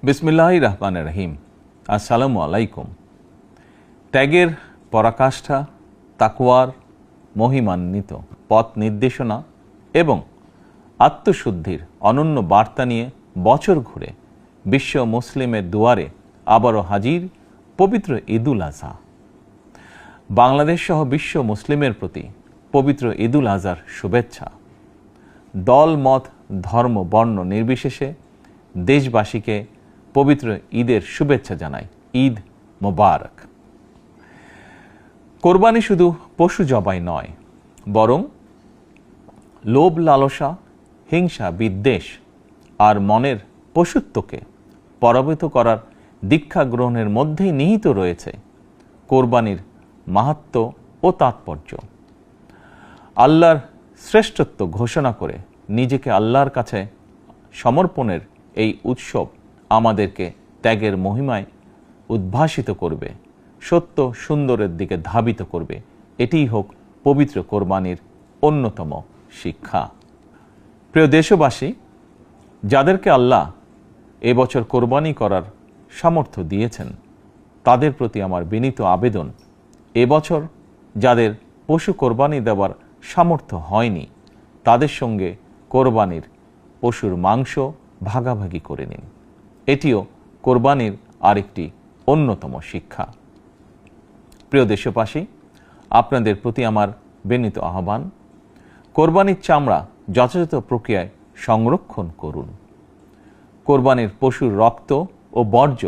বিসমিল্লাহির রহমানির রহিম। আসসালামু আলাইকুম। ত্যাগের পরাকাষ্ঠা, তাকওয়ার মহিমান্বিত পথ নির্দেশনা এবং আত্মশুদ্ধির অনন্য বার্তা নিয়ে বছর ঘুরে বিশ্ব মুসলিমের দুয়ারে আবারও হাজির পবিত্র ঈদুল আজহা। বাংলাদেশ সহ বিশ্ব মুসলিমের প্রতি পবিত্র ঈদুল আজহার শুভেচ্ছা। দল, মত, ধর্ম, বর্ণ নির্বিশেষে দেশবাসীকে পবিত্র ঈদের শুভেচ্ছা জানাই। ঈদ মোবারক। কোরবানি শুধু পশু জবাই নয়, বরং লোভ, লালসা, হিংসা, বিদ্বেষ আর মনের পশুত্বকে পরাভূত করার দীক্ষা গ্রহণের মধ্যেই নিহিত রয়েছে কোরবানির মাহাত্ম্য ও তাৎপর্য। আল্লাহর শ্রেষ্ঠত্ব ঘোষণা করে নিজেকে আল্লাহর কাছে সমর্পণের এই উৎসব আমাদেরকে ত্যাগের মহিমায় উদ্ভাসিত করবে, সত্য সুন্দরের দিকে ধাবিত করবে। এটিই হোক পবিত্র কোরবানির অন্যতম শিক্ষা। প্রিয় দেশবাসী, যাদেরকে আল্লাহ এবছর কোরবানি করার সামর্থ্য দিয়েছেন, তাদের প্রতি আমার বিনীত আবেদন, এবছর যাদের পশু কোরবানি দেওয়ার সামর্থ্য হয়নি, তাদের সঙ্গে কোরবানির পশুর মাংস ভাগাভাগি করে নিন। এটিও কোরবানির আরেকটি অন্যতম শিক্ষা। প্রিয় দেশবাসী, আপনাদের প্রতি আমার বিনীত আহ্বান, কোরবানির চামড়া যথাযথ প্রক্রিয়ায় সংরক্ষণ করুন। কোরবানির পশুর রক্ত ও বর্জ্য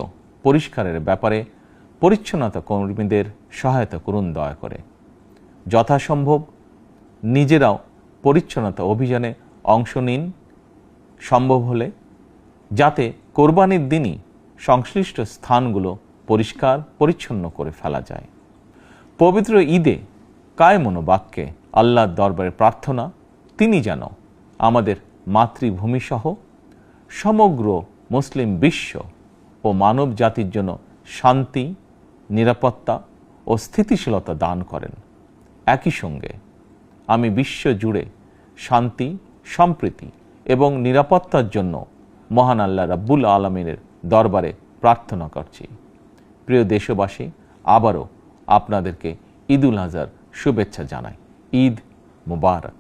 পরিষ্কারের ব্যাপারে পরিচ্ছন্নতা কর্মীদের সহায়তা করুন দয়া করে। যথাসম্ভব নিজেরাও পরিচ্ছন্নতা অভিযানে অংশ নিন সম্ভব হলে, যাতে কোরবানির দিনই সংশ্লিষ্ট স্থানগুলো পরিষ্কার পরিচ্ছন্ন করে ফেলা যায়। পবিত্র ঈদে কায় মনোবাক্যে আল্লাহর দরবারে প্রার্থনা, তিনি যেন আমাদের মাতৃভূমিসহ সমগ্র মুসলিম বিশ্ব ও মানব জাতির জন্য শান্তি, নিরাপত্তা ও স্থিতিশীলতা দান করেন। একই সঙ্গে আমি বিশ্ব জুড়ে শান্তি, সম্প্রীতি এবং নিরাপত্তার জন্য মহান আল্লাহ রাব্বুল আলামিনের দরবারে প্রার্থনা করছি। প্রিয় দেশবাসী, আবারও আপনাদেরকে ঈদুল আজহার শুভেচ্ছা জানাই। ঈদ মোবারক।